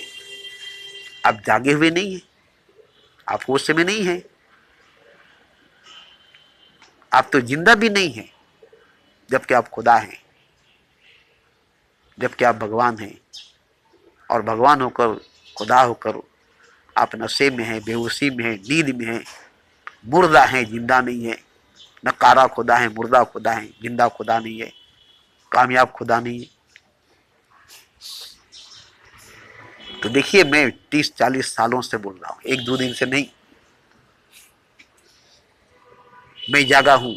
आप जागे हुए नहीं हैं, आप होश में नहीं हैं, आप तो जिंदा भी नहीं हैं, जबकि आप खुदा हैं, जबकि आप भगवान हैं। और भगवान होकर, खुदा होकर आप नशे में हैं, बेहोशी में हैं, नींद में हैं, मुर्दा हैं, जिंदा नहीं है। नकारा खुदा है, मुर्दा खुदा है, जिंदा खुदा नहीं है, कामयाब खुदा नहीं है। तो देखिए, मैं 30-40 सालों से बोल रहा हूं, 1-2 दिन से नहीं। मैं जागा हूं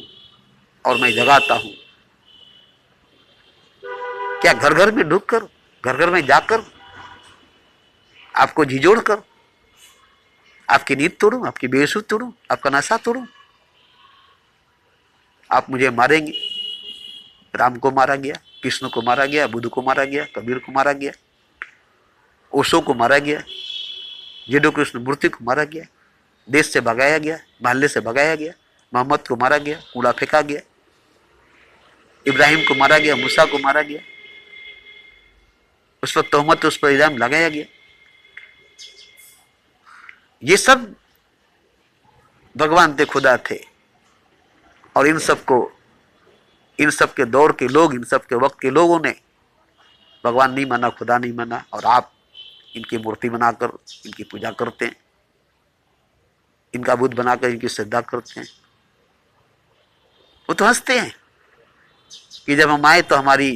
और मैं जगाता हूं। क्या घर घर में ढुक कर, घर घर में जाकर आपको झिझोड़ कर आपकी नींद तोड़ूं, आपकी बेहोशी तोड़ूं, आपका नशा तोड़ूं? आप मुझे मारेंगे। राम को मारा गया, कृष्ण को मारा गया, बुद्ध को मारा गया, कबीर को मारा गया, ओशो को मारा गया, जेडो कृष्ण मूर्ति को मारा गया, देश से भगाया गया, मोहल्ले से भगाया गया, मोहम्मद को मारा गया, कूड़ा फेंका गया, इब्राहिम को मारा गया, मूसा को मारा गया, उस पर तोहमत, उस पर इल्जाम लगाया गया। ये सब भगवान थे, खुदा थे। और इन सब के दौर के लोग, इन सब के वक्त के लोगों ने भगवान नहीं माना, खुदा नहीं माना, और आप इनकी मूर्ति बनाकर इनकी पूजा करते हैं, इनका बुद्ध बनाकर इनकी श्रद्धा करते हैं। वो तो हंसते हैं कि जब हम आए तो हमारी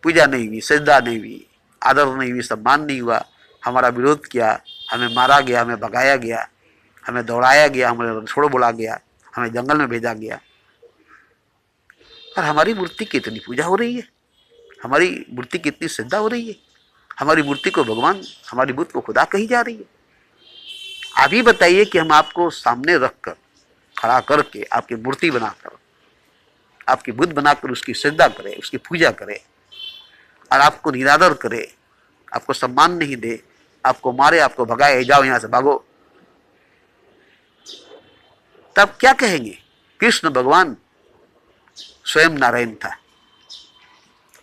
पूजा नहीं हुई, श्रद्धा नहीं हुई, आदर नहीं हुई, सम्मान नहीं हुआ, हमारा विरोध किया, हमें मारा गया, हमें भगाया गया, हमें दौड़ाया गया, हमें छोड़ बोला गया, हमें जंगल में भेजा गया। और हमारी मूर्ति की इतनी पूजा हो रही है, हमारी मूर्ति की इतनी श्रद्धा हो रही है, हमारी मूर्ति को भगवान, हमारी बुद्ध को खुदा कही जा रही है। आप ही बताइए कि हम आपको सामने रखकर, खड़ा करके, आपकी मूर्ति बनाकर, आपकी बुद्ध बनाकर उसकी श्रद्धा करें, उसकी पूजा करें, और आपको निरादर करे, आपको सम्मान नहीं दे, आपको मारे, आपको भगाए, जाओ यहां से, भागो, तब क्या कहेंगे? कृष्ण भगवान स्वयं नारायण था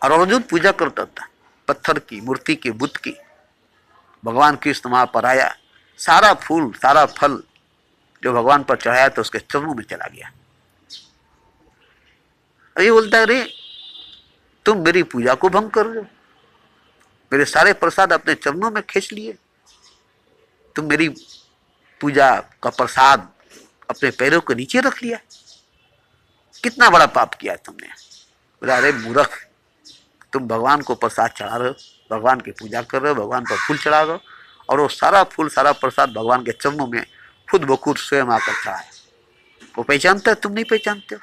और अर्जुन पूजा करता था पत्थर की, मूर्ति की, बुद्ध की। भगवान कृष्ण वहां पर आया, सारा फूल, सारा फल जो भगवान पर चढ़ाया था उसके चरणों में चला गया। अरे बोलता है, अरे तुम मेरी पूजा को भंग कर रहे हो, मेरे सारे प्रसाद अपने चरणों में खींच लिए, तुम मेरी पूजा का प्रसाद अपने पैरों के नीचे रख लिया, कितना बड़ा पाप किया तुमने। बोला, अरे मूर्ख, तुम भगवान को प्रसाद चढ़ा रहे हो, भगवान की पूजा कर रहे हो, भगवान पर फूल चढ़ा रहे हो, और वो सारा फूल, सारा प्रसाद भगवान के चरणों में खुद ब खुद स्वयं आकर चढ़ा है। वो पहचानता है, तुम नहीं पहचानते हो।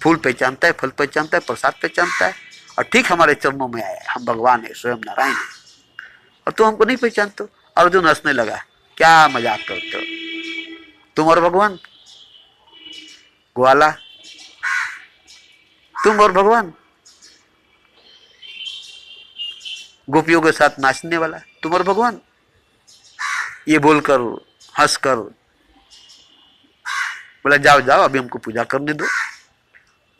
फूल पहचानता है, फल पहचानता है, प्रसाद पहचानता है, और ठीक हमारे चरणों में आया है। हम भगवान है, स्वयं नारायण है, और तुम हमको नहीं पहचानते हो। अर्जुन हंसने लगा, क्या मजाक करते हो, तुम और भगवान, ग्वाला, तुम और भगवान, गोपियों के साथ नाचने वाला, तुम और भगवान। ये बोलकर, हंसकर बोला, जाओ जाओ, अभी हमको पूजा करने दो।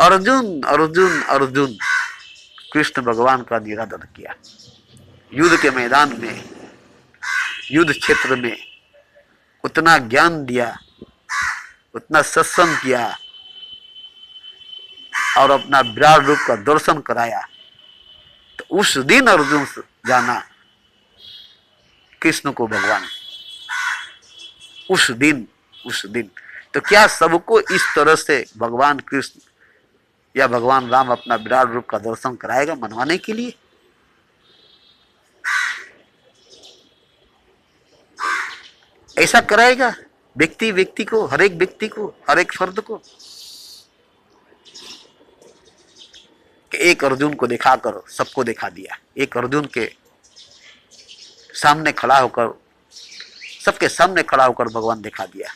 अर्जुन अर्जुन अर्जुन कृष्ण भगवान का निरादर किया। युद्ध के मैदान में, युद्ध क्षेत्र में उतना ज्ञान दिया, उतना सत्संग किया, और अपना विराट रूप का दर्शन कराया। तो उस दिन अर्जुन जाना कृष्ण को भगवान, उस दिन। तो क्या सबको इस तरह से भगवान कृष्ण या भगवान राम अपना विराट रूप का दर्शन कराएगा मनवाने के लिए? ऐसा कराएगा व्यक्ति व्यक्ति को, हर एक व्यक्ति को, हर एक फर्द को, कि एक अर्जुन को दिखाकर सबको दिखा दिया। एक अर्जुन के सामने खड़ा होकर, सबके सामने खड़ा होकर भगवान दिखा दिया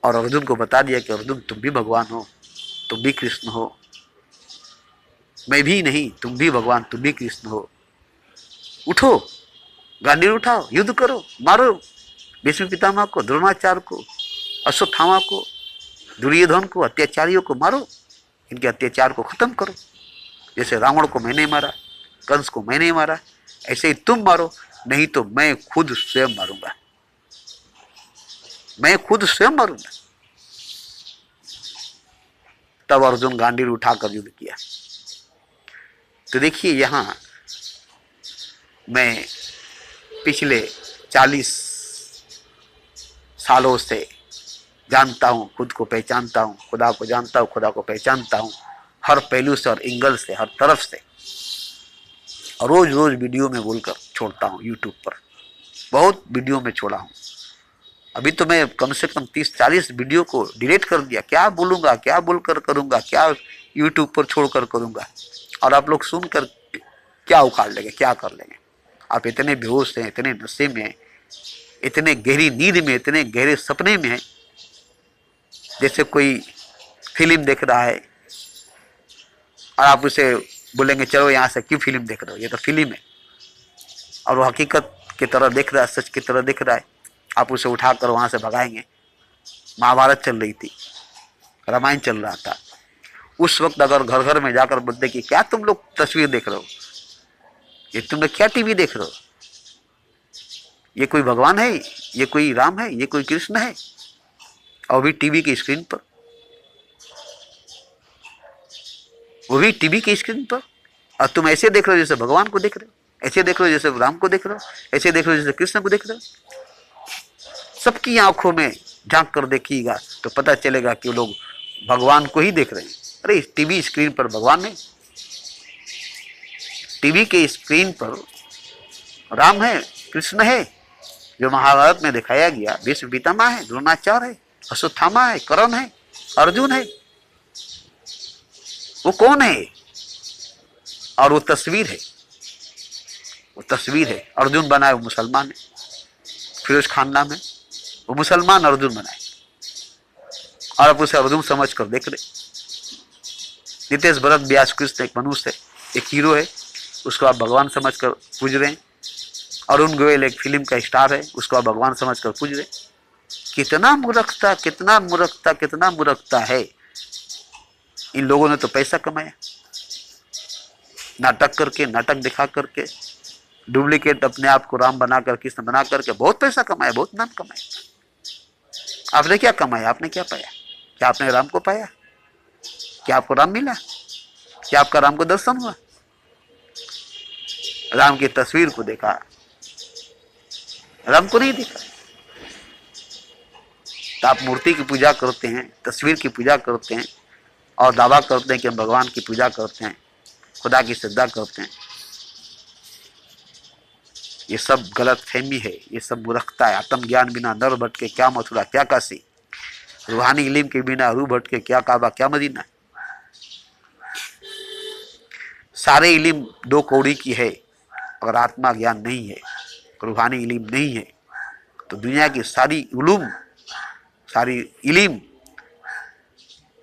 और अर्जुन को बता दिया कि अर्जुन तुम भी भगवान हो, तुम भी कृष्ण हो, मैं भी नहीं, तुम भी भगवान, तुम भी कृष्ण हो। उठो, गांडीर उठाओ, युद्ध करो, मारो भीष्म पितामह को, द्रोणाचार्य को, अश्वत्थामा को, दुर्योधन को, अत्याचारियों को मारो, इनके अत्याचार को खत्म करो। जैसे रावण को मैंने मारा, कंस को मैंने मारा, ऐसे ही तुम मारो, नहीं तो मैं खुद स्वयं मारूंगा, मैं खुद स्वयं मारूंगा। तब अर्जुन गांडीर उठाकर युद्ध किया। तो देखिए, यहां मैं पिछले 40 सालों से जानता हूं, खुद को पहचानता हूं, खुदा को जानता हूं, खुदा को पहचानता हूं, हर पहलू से और एंगल से, हर तरफ से। और रोज रोज वीडियो में बोलकर छोड़ता हूं यूट्यूब पर, बहुत वीडियो में छोड़ा हूं। अभी तो मैं कम से कम 30-40 वीडियो को डिलीट कर दिया। क्या बोलूंगा, क्या बोलकर करूंगा, क्या यूट्यूब पर छोड़कर करूंगा, और आप लोग सुनकर क्या उखाड़ लेंगे, क्या कर लेंगे। आप इतने बेहोश हैं, इतने नशे में हैं, इतने गहरी नींद में, इतने गहरे सपने में हैं, जैसे कोई फिल्म देख रहा है और आप उसे बोलेंगे चलो यहाँ से, क्यों फिल्म देख रहे हो, ये तो फिल्म है, और वो हकीकत की तरह देख रहा है, सच की तरह देख रहा है। आप उसे उठाकर वहाँ से भगाएंगे। महाभारत चल रही थी, रामायण चल रहा था, उस वक्त अगर घर घर में जाकर बोलते कि क्या तुम लोग तस्वीर देख रहे हो, ये तुम लोग क्या टीवी देख रहे हो, ये कोई भगवान है, ये कोई राम है, ये कोई कृष्ण है, और भी टीवी की स्क्रीन पर, वो भी टीवी की स्क्रीन पर, और तुम ऐसे देख रहे हो जैसे भगवान को देख रहे हो, ऐसे देख रहे हो जैसे राम को देख रहे हो, ऐसे देख रहे हो जैसे कृष्ण को देख रहे हो। सबकी आंखों में झांक कर देखिएगा तो पता चलेगा कि वो लोग भगवान को ही देख रहे हैं। अरे टीवी स्क्रीन पर भगवान है, टीवी के स्क्रीन पर राम है, कृष्ण है, जो महाभारत में दिखाया गया, भीष्म पितामह है, द्रोणाचार्य है, अश्वत्थामा है, कर्ण है, अर्जुन है। वो कौन है? और वो तस्वीर है, वो तस्वीर है। अर्जुन बना है, वो मुसलमान है, फिरोज खान नाम है, वो मुसलमान अर्जुन बनाए, और आप उसे अर्जुन समझ कर देख रहे। नितेश भरत व्यास कृष्ण एक मनुष्य है, एक हीरो है, उसको आप भगवान समझ कर पूज रहे हैं। अरुण गोयल एक फिल्म का स्टार है, उसको आप भगवान समझ कर पूज रहे। कितना मूर्खता, कितना मूर्खता, कितना मूर्खता है। इन लोगों ने तो पैसा कमाया, नाटक करके, नाटक दिखा करके, डुप्लीकेट अपने आप को राम बनाकर, कृष्ण बना करके बहुत पैसा कमाया, बहुत नाम कमाया। आपने क्या कमाया? आपने क्या पाया? क्या आपने राम को पाया? क्या आपको राम मिला? क्या आपका राम को दर्शन हुआ? राम की तस्वीर को देखा, राम को नहीं देखा। तो आप मूर्ति की पूजा करते हैं, तस्वीर की पूजा करते हैं, और दावा करते हैं कि हम भगवान की पूजा करते हैं, खुदा की श्रद्धा करते हैं। ये सब गलत फहमी है, ये सब मूर्खता है। आत्मज्ञान बिना नर भटके क्या मथुरा, क्या काशी। रूहानी इल्म के बिना रूह भटके क्या काबा, क्या मदीना। सारे इल्म 2 कौड़ी की है, अगर आत्मा ज्ञान नहीं है, रूहानी इल्म नहीं है, तो दुनिया की सारी उलूम, सारी इल्म,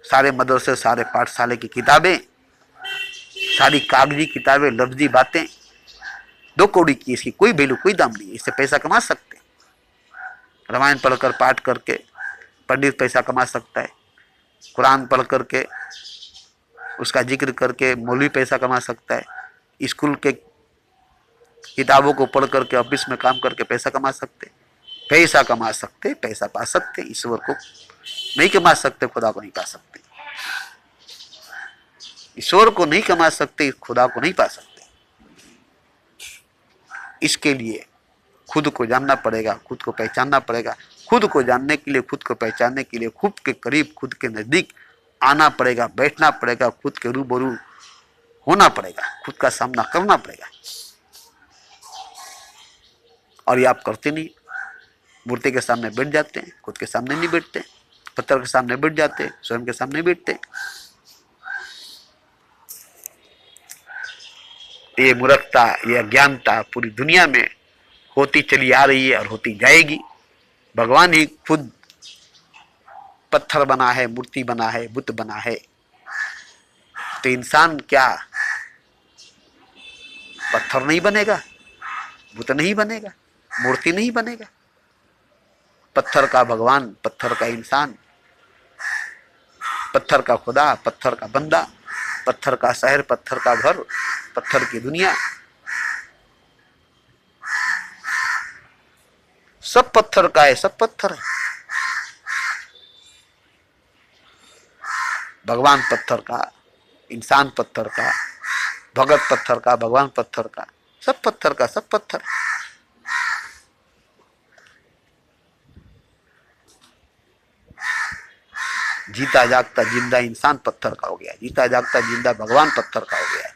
सारे मदरसे, सारे पाठशाले की किताबें, सारी कागजी किताबें, लफ्जी बातें 2 कौड़ी की, इसकी कोई वैल्यू, कोई दाम नहीं। इससे पैसा कमा सकते हैं। रामायण पढ़कर, पाठ करके पंडित पैसा कमा सकता है। कुरान पढ़ करके, उसका जिक्र करके मौलवी पैसा कमा सकता है। स्कूल के किताबों को पढ़ करके, ऑफिस में काम करके पैसा कमा सकते, पैसा कमा सकते, पैसा पा सकते। ईश्वर को नहीं कमा सकते, खुदा को नहीं पा सकते। ईश्वर को नहीं कमा सकते, खुदा को नहीं पा सकते। इसके लिए खुद को जानना पड़ेगा, खुद को पहचानना पड़ेगा। खुद को जानने के लिए, खुद को पहचानने के लिए खुद के करीब, खुद के नजदीक आना पड़ेगा, बैठना पड़ेगा, खुद के रूबरू होना पड़ेगा, खुद का सामना करना पड़ेगा। और ये आप करते नहीं। मूर्ति के सामने बैठ जाते हैं, खुद के सामने नहीं बैठते। पत्थर के सामने बैठ जाते हैं, स्वयं के सामने बैठते। ये मूर्खता, ये अज्ञानता पूरी दुनिया में होती चली आ रही है और होती जाएगी। भगवान ही खुद पत्थर बना है, मूर्ति बना है, बुत बना है। तो इंसान क्या पत्थर नहीं बनेगा, बुत नहीं बनेगा, मूर्ति नहीं बनेगा? पत्थर का भगवान, पत्थर का इंसान, पत्थर का खुदा, पत्थर का बंदा, पत्थर का शहर, पत्थर का घर, पत्थर की दुनिया, सब पत्थर का है, सब पत्थर है। भगवान पत्थर का, इंसान पत्थर का, भगत पत्थर का, भगवान पत्थर का, सब पत्थर का, सब पत्थर। जीता जागता जिंदा इंसान पत्थर का हो गया, जीता जागता जिंदा भगवान पत्थर का हो गया,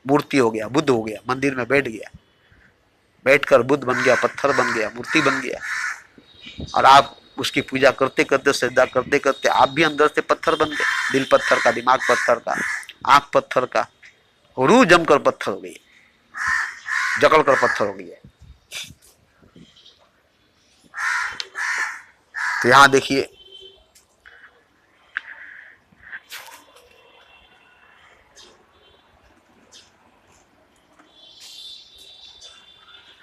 मूर्ति हो गया, बुद्ध हो गया, मंदिर में बैठ गया, बैठकर बुद्ध बन गया, पत्थर बन गया, मूर्ति बन गया। और आप उसकी पूजा करते करते, श्रद्धा करते करते आप भी अंदर से पत्थर बन गए। दिल पत्थर का, दिमाग पत्थर का, आंख पत्थर का, रूह जमकर पत्थर हो गई, जकड़ कर पत्थर हो गई है। तो यहां देखिए,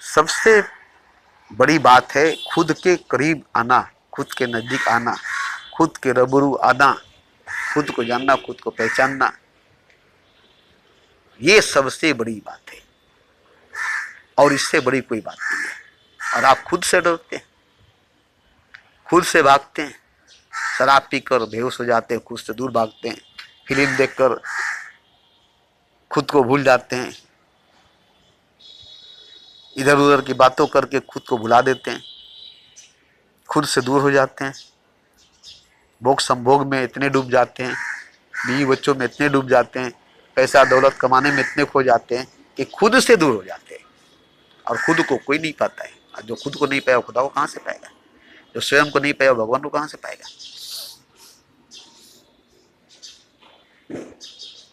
सबसे बड़ी बात है खुद के करीब आना, खुद के नजदीक आना, खुद के रूबरू आना, खुद को जानना, खुद को पहचानना। ये सबसे बड़ी बात है और इससे बड़ी कोई बात नहीं है। और आप खुद से डरते हैं, खुद से भागते हैं, शराब पीकर बेहोश हो जाते हैं, खुद से दूर भागते हैं, फिल्म देखकर खुद को भूल जाते हैं, इधर उधर की बातों करके खुद को भुला देते हैं, खुद से दूर हो जाते हैं, भोग संभोग में इतने डूब जाते हैं, बीवी बच्चों में इतने डूब जाते हैं, पैसा दौलत कमाने में इतने खो जाते हैं कि खुद से दूर हो जाते हैं। और खुद को कोई नहीं पाता है। और जो खुद को नहीं पाया खुदा को कहाँ से पाएगा? जो स्वयं को नहीं पाया भगवान को कहाँ से पाएगा?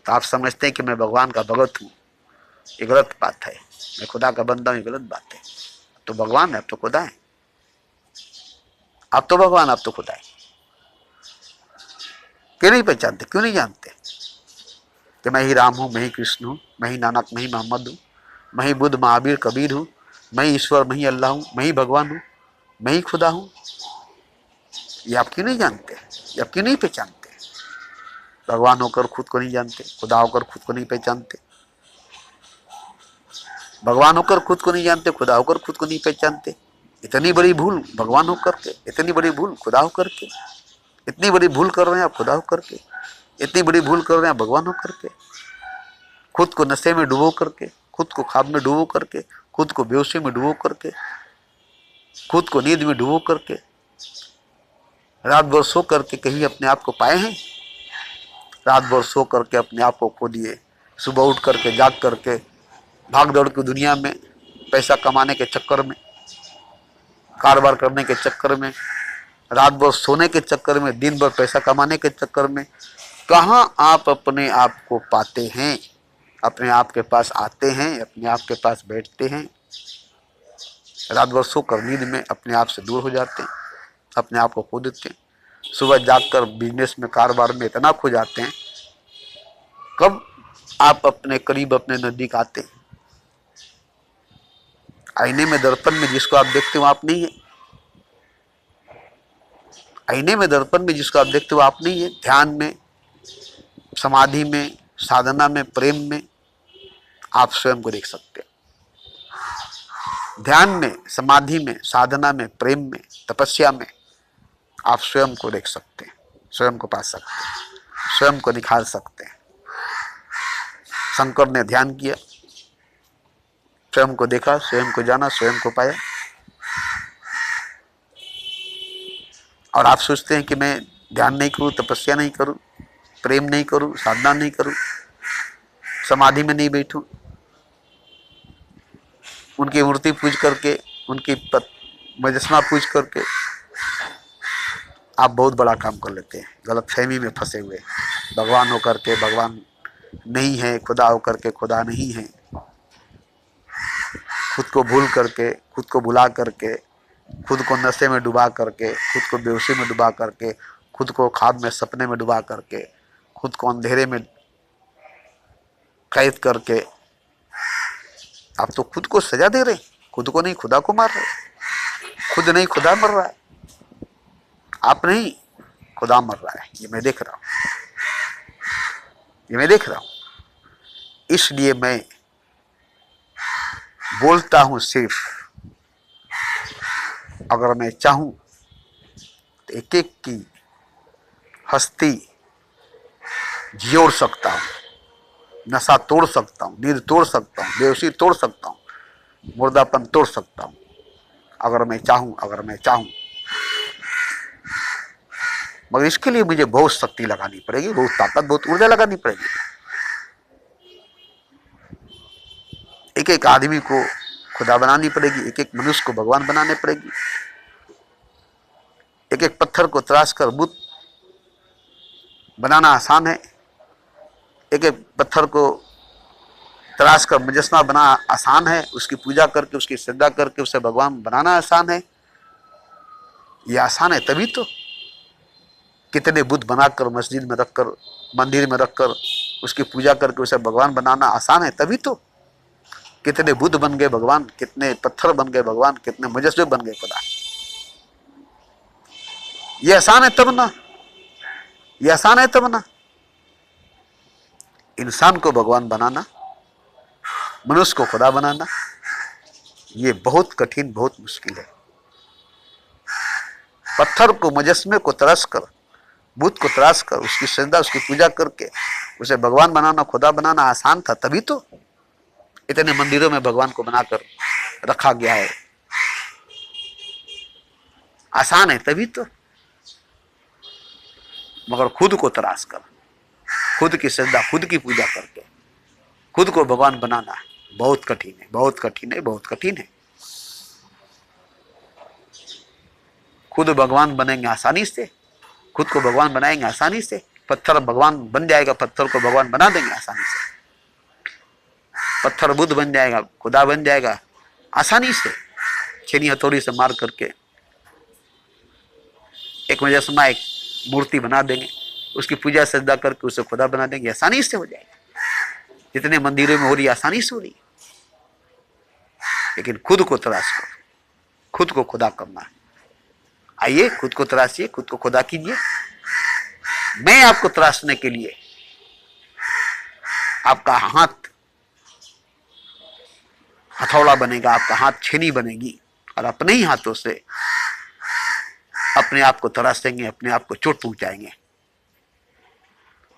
तो आप समझते हैं कि मैं भगवान का भगत हूँ, ये गलत बात है। मैं खुदा का बंदा हूँ, ये गलत बात है। अब तो भगवान है, अब तो खुदा है, अब तो भगवान, अब तो खुदा है। क्यों नहीं पहचानते, क्यों नहीं जानते कि मैं ही राम हूँ, मैं ही कृष्ण हूँ, मैं ही नानक, मैं ही मोहम्मद हूँ, मैं ही बुद्ध, महावीर, कबीर हूँ, मैं ही ईश्वर, मैं ही अल्लाह हूँ, मैं ही भगवान हूँ, मैं ही खुदा हूँ? ये आप क्यों नहीं जानते, ये आप क्यों नहीं पहचानते? भगवान होकर खुद को नहीं जानते, खुदा होकर खुद को नहीं पहचानते, भगवान होकर खुद को नहीं जानते, खुदा होकर खुद को नहीं पहचानते। इतनी बड़ी भूल भगवान होकर के, इतनी बड़ी भूल खुदा होकर के, इतनी बड़ी भूल कर रहे हैं आप खुदा होकर के, इतनी बड़ी भूल कर रहे हैं भगवान होकर के। खुद को नशे में डुबो करके, खुद को ख्वाब में डुबो करके, खुद को बेहोशी में डुबो करके, खुद को नींद में डुबो करके, रात भर सो करके कहीं अपने आप को पाए हैं? रात भर सो करके अपने आप को खो दिए, सुबह उठ करके, जाग करके, भाग दौड़ की दुनिया में, पैसा कमाने के चक्कर में, कारोबार करने के चक्कर में, रात भर सोने के चक्कर में, दिन भर पैसा कमाने के चक्कर में, कहाँ आप अपने आप को पाते हैं? अपने आप के पास आते हैं, अपने आप के पास बैठते हैं? रात भर सोकर नींद में अपने आप से दूर हो जाते हैं, अपने आप को खो देते हैं। सुबह जागकर बिजनेस में, कारोबार में इतना खो जाते हैं, कब आप अपने करीब, अपने नजदीक आते हैं? आईने में, दर्पण में जिसको आप देखते हो आप नहीं है। आईने में, दर्पण में जिसको आप देखते हो आप नहीं है। ध्यान में, समाधि में, साधना में, प्रेम में आप स्वयं को देख सकते हैं। ध्यान में, समाधि में, साधना में, प्रेम में, तपस्या में आप स्वयं को देख सकते हैं, स्वयं को पा सकते हैं, स्वयं को निखार सकते हैं। शंकर ने ध्यान किया, स्वयं को देखा, स्वयं को जाना, स्वयं को पाया। और आप सोचते हैं कि मैं ध्यान नहीं करूं, तपस्या नहीं करूं, प्रेम नहीं करूं, साधना नहीं करूं, समाधि में नहीं बैठूं, उनकी मूर्ति पूज करके, उनकी मुजस्समा पूज करके आप बहुत बड़ा काम कर लेते हैं, गलतफहमी में फंसे हुए। भगवान होकर के भगवान नहीं है, खुदा होकर के खुदा नहीं है। खुद को भूल करके, खुद को भुला करके, खुद को नशे में डुबा करके, खुद को बेहोशी में डुबा करके, खुद को ख्वाब में सपने में डुबा करके, खुद को अंधेरे में कैद करके आप तो खुद को सजा दे रहे, खुद को नहीं खुदा को मार रहे। खुद नहीं खुदा मर रहा है, आप नहीं खुदा मर रहा है। ये मैं देख रहा हूं, ये मैं देख रहा हूं। इसलिए मैं बोलता हूं सिर्फ, अगर मैं चाहूं तो एक एक की हस्ती जोड़ सकता हूं, नशा तोड़ सकता हूं, नींद तोड़ सकता हूं, बेहोशी तोड़ सकता हूं, मुर्दापन तोड़ सकता हूं, अगर मैं चाहूं, अगर मैं चाहूं। मगर इसके लिए मुझे बहुत शक्ति लगानी पड़ेगी, बहुत ताकत, बहुत ऊर्जा लगानी पड़ेगी। एक एक आदमी को खुदा बनानी पड़ेगी, एक एक मनुष्य को भगवान बनाने पड़ेगी। एक एक पत्थर को तराश कर बुत बनाना आसान है, एक एक पत्थर को तराश कर मुजस्समा बना आसान है, उसकी पूजा करके, उसकी श्रद्धा करके उसे भगवान बनाना आसान है। ये आसान है तभी तो कितने बुद्ध बनाकर मस्जिद में रखकर, मंदिर में रखकर उसकी पूजा करके उसे भगवान बनाना आसान है तभी तो कितने बुद्ध बन गए भगवान, कितने पत्थर बन गए भगवान, कितने मुजस्समे बन गए खुदा। ये आसान है तब ना, ये आसान है तब ना। इंसान को भगवान बनाना, मनुष्य को खुदा बनाना, ये बहुत कठिन, बहुत मुश्किल है। पत्थर को, मुजस्समे को तराश कर, बुद्ध को तराश कर, उसकी श्रद्धा, उसकी पूजा करके उसे भगवान बनाना, खुदा बनाना आसान था तभी तो इतने मंदिरों में भगवान को बनाकर रखा गया है। आसान है तभी तो। मगर खुद को तराश कर, खुद की श्रद्धा, खुद की पूजा करके खुद को भगवान बनाना बहुत कठिन है, बहुत कठिन है, बहुत कठिन है। खुद भगवान बनेंगे आसानी से, खुद को भगवान बनाएंगे आसानी से। पत्थर भगवान बन जाएगा, पत्थर को भगवान बना देंगे आसानी से। पत्थर बुद्ध बन जाएगा, खुदा बन जाएगा आसानी से। छेनी हथौड़ी से मार करके एक मुजस्समा, एक मूर्ति बना देंगे, उसकी पूजा श्रद्धा करके उसे खुदा बना देंगे, आसानी से हो जाएगा। जितने मंदिरों में हो रही है आसानी से हो रही है। लेकिन खुद को तराश करो, खुद को खुदा करना है। आइए खुद को तराशिए, खुद को खुदा कीजिए। मैं आपको तराशने के लिए, आपका हाथ हथौड़ा बनेगा, आपका हाथ छेनी बनेगी, और अपने ही हाथों से अपने आप को तराशेंगे, अपने आप को चोट पहुंचाएंगे।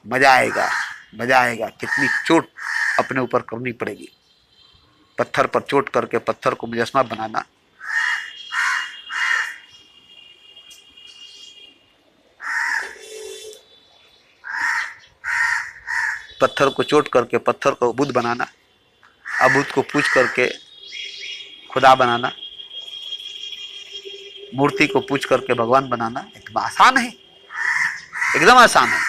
मजा आएगा, मजा आएगा। कितनी चोट अपने ऊपर करनी पड़ेगी। पत्थर पर चोट करके पत्थर को मुजस्समा बनाना, पत्थर को चोट करके पत्थर को बुद्ध बनाना, अब बुद्ध को पूज करके खुदा बनाना, मूर्ति को पूज करके भगवान बनाना एकदम आसान है, एकदम आसान है।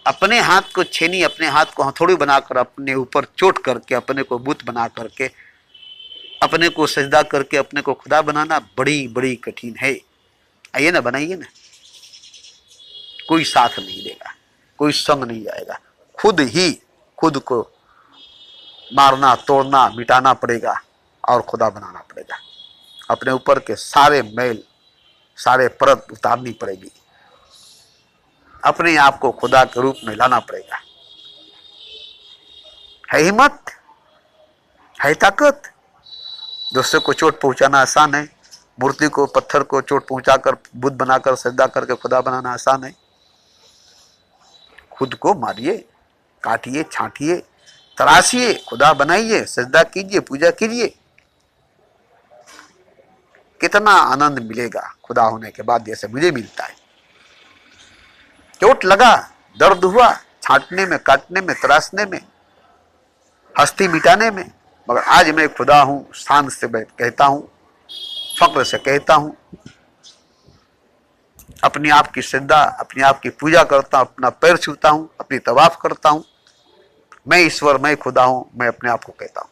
अपने हाथ को छेनी, अपने हाथ को हथौड़ी बनाकर अपने ऊपर चोट करके अपने को बुत बना करके अपने को सजदा करके अपने को खुदा बनाना बड़ी बड़ी कठिन है। आइए ना, बनाइए ना। कोई साथ नहीं देगा, कोई संग नहीं जाएगा। खुद ही खुद को मारना, तोड़ना, मिटाना पड़ेगा और खुदा बनाना पड़ेगा। अपने ऊपर के सारे मैल, सारे परत उतारनी पड़ेगी। अपने आप को खुदा के रूप में लाना पड़ेगा। है हिम्मत, है ताकत। दूसरे को चोट पहुंचाना आसान है, मूर्ति को, पत्थर को चोट पहुंचाकर बुद्ध बनाकर सजदा करके खुदा बनाना आसान है। खुद को मारिए, काटिए, छांटिए, तराशिए, खुदा बनाइए, सजदा कीजिए, पूजा कीजिए। कितना आनंद मिलेगा खुदा होने के बाद, जैसे मुझे मिलता है। चोट लगा, दर्द हुआ, छांटने में, काटने में, तराशने में, हस्ती मिटाने में, मगर आज मैं खुदा हूं, शान से मैं कहता हूं, फक्र से कहता हूं, अपने आप की श्रद्धा, अपने आप की पूजा करता हूं, अपना पैर छूता हूं, अपनी तवाफ करता हूं। मैं ईश्वर, मैं खुदा हूं, मैं अपने आप को कहता हूं।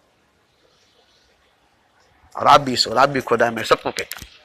और आप भी ईश्वर, आप भी खुदा, मैं सबको कहता हूं।